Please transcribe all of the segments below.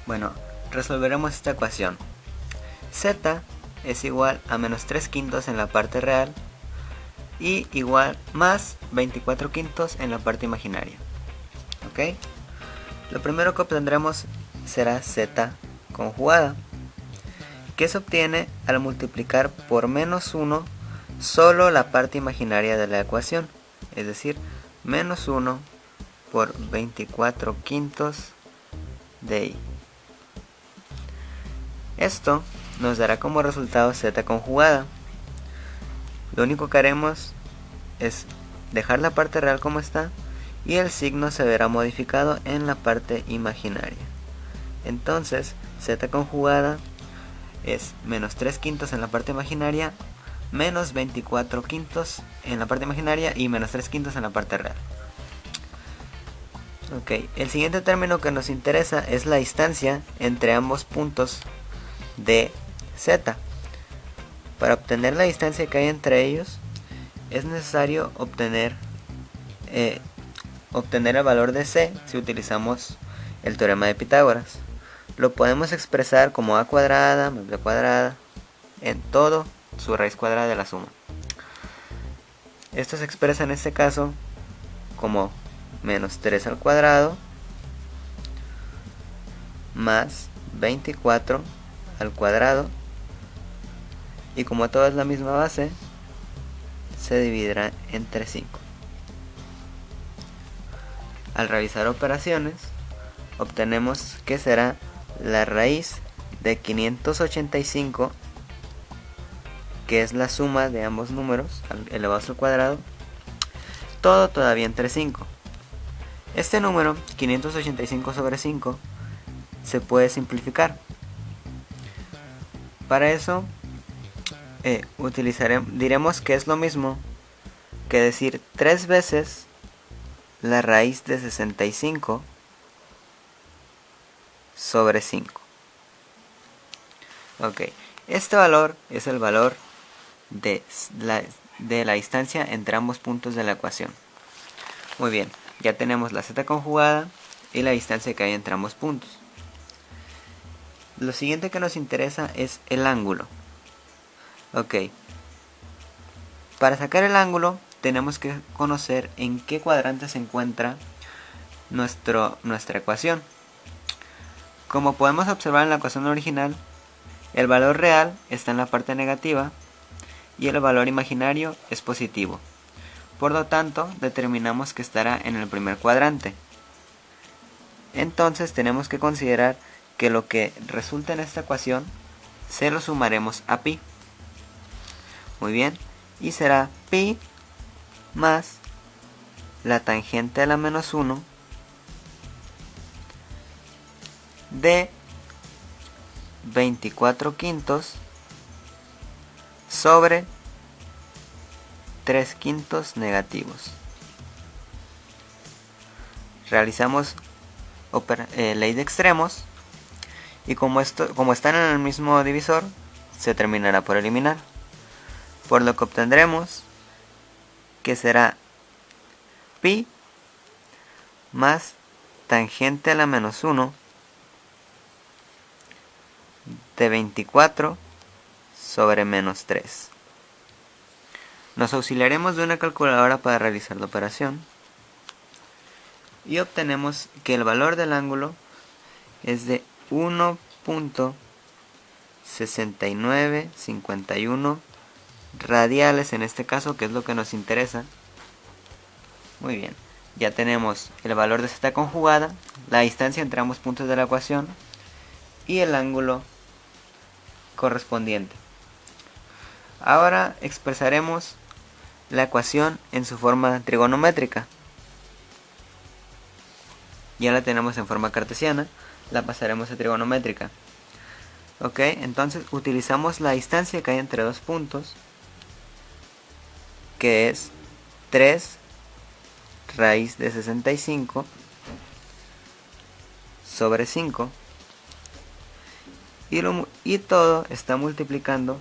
Bueno, resolveremos esta ecuación. Z es igual a menos 3 quintos en la parte real y igual más 24 quintos en la parte imaginaria. ¿Ok? Lo primero que obtendremos será Z conjugada, que se obtiene al multiplicar por menos 1 solo la parte imaginaria de la ecuación, es decir, menos 1 por 24 quintos de i. Esto nos dará como resultado Z conjugada. Lo único que haremos es dejar la parte real como está y el signo se verá modificado en la parte imaginaria. Entonces Z conjugada es menos 3 quintos en la parte imaginaria, menos 24 quintos en la parte imaginaria y menos 3 quintos en la parte real. Ok, el siguiente término que nos interesa es la distancia entre ambos puntos de Z. Para obtener la distancia que hay entre ellos es necesario obtener el valor de C si utilizamos el teorema de Pitágoras. Lo podemos expresar como a cuadrada más b cuadrada en todo su raíz cuadrada de la suma. Esto se expresa en este caso como menos 3 al cuadrado más 24 al cuadrado, y como todo es la misma base, se dividirá entre 5. Al realizar operaciones, obtenemos que será la raíz de 585, que es la suma de ambos números elevados al cuadrado, todo todavía entre 5. Este número, 585 sobre 5, se puede simplificar. Para eso diremos que es lo mismo que decir 3 veces la raíz de 65 sobre 5. Ok, este valor es el valor de la distancia entre ambos puntos de la ecuación. Muy bien, ya tenemos la Z conjugada y la distancia que hay entre ambos puntos. Lo siguiente que nos interesa es el ángulo. Ok, para sacar el ángulo tenemos que conocer en qué cuadrante se encuentra nuestra ecuación. Como podemos observar en la ecuación original, el valor real está en la parte negativa y el valor imaginario es positivo. Por lo tanto, determinamos que estará en el primer cuadrante. Entonces tenemos que considerar que lo que resulta en esta ecuación se lo sumaremos a pi. Muy bien, y será pi más la tangente a la menos 1 de 24 quintos sobre 3 quintos negativos. Realizamos ley de extremos y como están en el mismo divisor, se terminará por eliminar, por lo que obtendremos que será pi más tangente a la menos 1 de 24 sobre menos 3. Nos auxiliaremos de una calculadora para realizar la operación y obtenemos que el valor del ángulo es de 1.6951 radiales en este caso, que es lo que nos interesa. Muy bien, ya tenemos el valor de Z conjugada, la distancia entre ambos puntos de la ecuación y el ángulo correspondiente. Ahora expresaremos la ecuación en su forma trigonométrica. Ya la tenemos en forma cartesiana, la pasaremos a trigonométrica. Ok, entonces utilizamos la distancia que hay entre dos puntos, que es 3 raíz de 65 sobre 5, y todo está multiplicando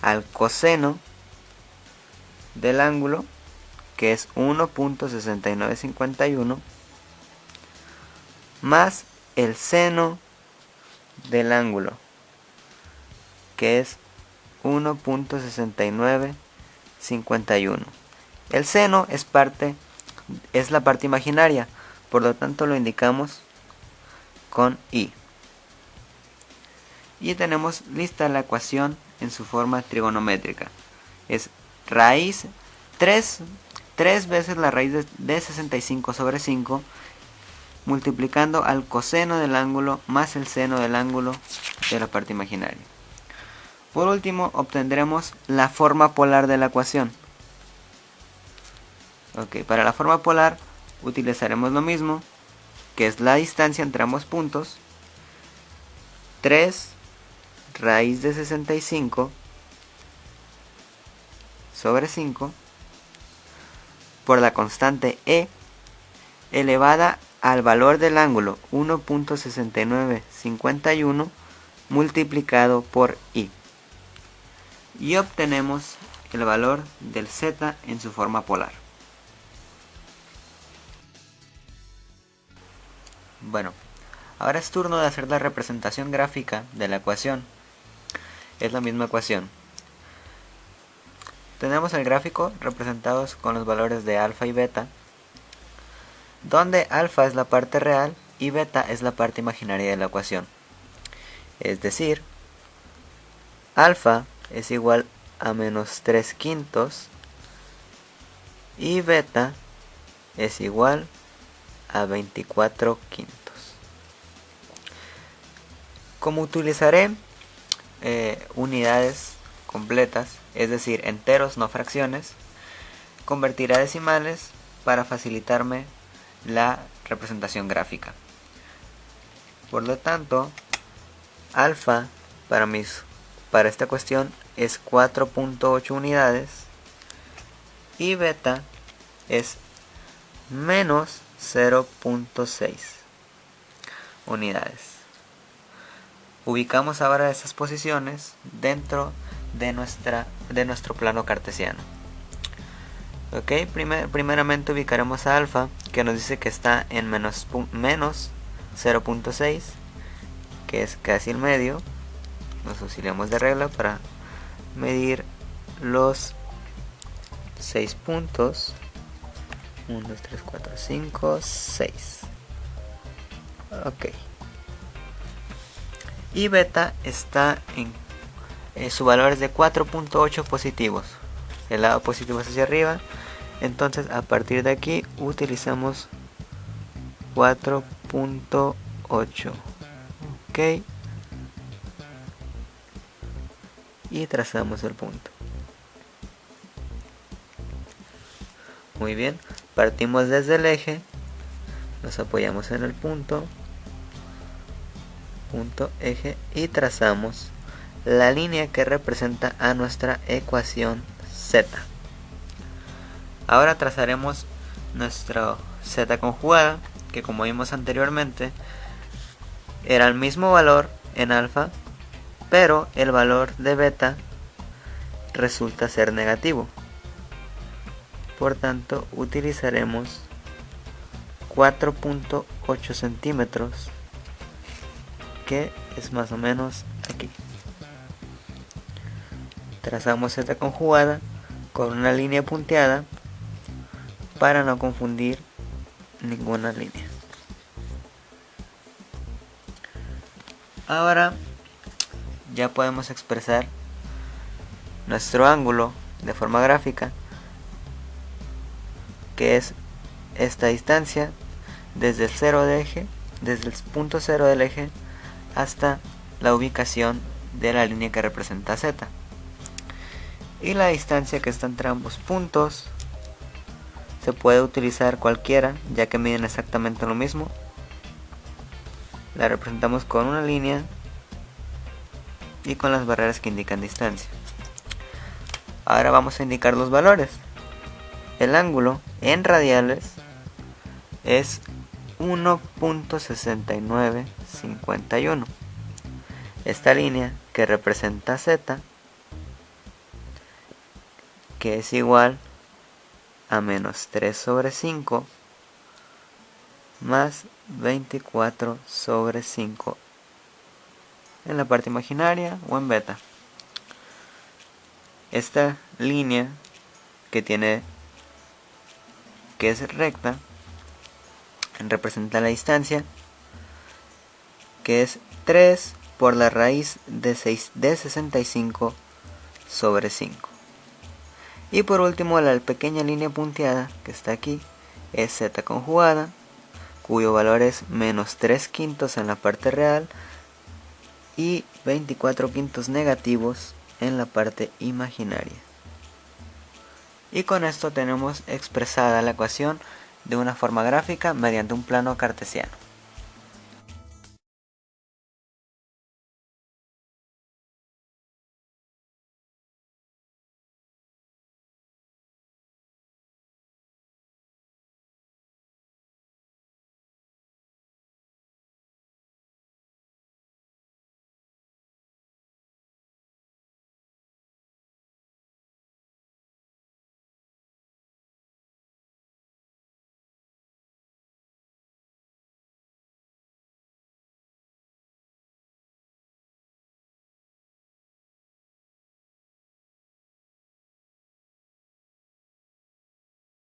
al coseno del ángulo, que es 1.6951, más el seno del ángulo, que es 1.6951. El seno es la parte imaginaria, por lo tanto lo indicamos con I. Y tenemos lista la ecuación en su forma trigonométrica. Es raíz 3 veces la raíz de 65 sobre 5, multiplicando al coseno del ángulo más el seno del ángulo de la parte imaginaria. Por último, obtendremos la forma polar de la ecuación. Para la forma polar utilizaremos lo mismo, que es la distancia entre ambos puntos, 3 raíz de 65 sobre 5 por la constante E elevada al valor del ángulo 1.6951 multiplicado por I. Y obtenemos el valor del Z en su forma polar. Bueno, ahora es turno de hacer la representación gráfica de la ecuación. Es la misma ecuación. Tenemos el gráfico representados con los valores de alfa y beta, donde alfa es la parte real y beta es la parte imaginaria de la ecuación. Es decir, alfa es igual a menos 3/5 y beta es igual a 24/5. Como utilizaré unidades completas, es decir, enteros no fracciones, convertiré a decimales para facilitarme la representación gráfica. Por lo tanto, alfa para esta cuestión es 4.8 unidades y beta es menos 0.6 unidades. Ubicamos ahora esas posiciones dentro de nuestro plano cartesiano. Primeramente ubicaremos a alfa, que nos dice que está en menos 0.6, que es casi el medio. Nos auxiliamos de regla para medir los 6 puntos. 1, 2, 3, 4, 5, 6. Y beta está su valor es de 4.8 positivos. El lado positivo es hacia arriba. Entonces a partir de aquí utilizamos 4.8. Y trazamos el punto. Muy bien, partimos desde el eje, nos apoyamos en el punto eje y trazamos la línea que representa a nuestra ecuación Z. Ahora trazaremos nuestra Z conjugada, que como vimos anteriormente era el mismo valor en alfa, pero el valor de beta resulta ser negativo. Por tanto, utilizaremos 4.8 centímetros, que es más o menos aquí. Trazamos Z conjugada con una línea punteada para no confundir ninguna línea. Ahora ya podemos expresar nuestro ángulo de forma gráfica, que es esta distancia desde el punto 0 del eje hasta la ubicación de la línea que representa Z. Y la distancia que está entre ambos puntos se puede utilizar cualquiera, ya que miden exactamente lo mismo. La representamos con una línea y con las barreras que indican distancia. Ahora vamos a indicar los valores. El ángulo en radiales es 1.6951. Esta línea que representa Z, que es igual a menos 3 sobre 5 más 24 sobre 5 en la parte imaginaria o en beta. Esta línea que es recta representa la distancia, que es 3 por la raíz de 65 sobre 5. Y por último, la pequeña línea punteada que está aquí es z conjugada, cuyo valor es menos 3 quintos en la parte real y 24 quintos negativos en la parte imaginaria. Y con esto tenemos expresada la ecuación de una forma gráfica mediante un plano cartesiano.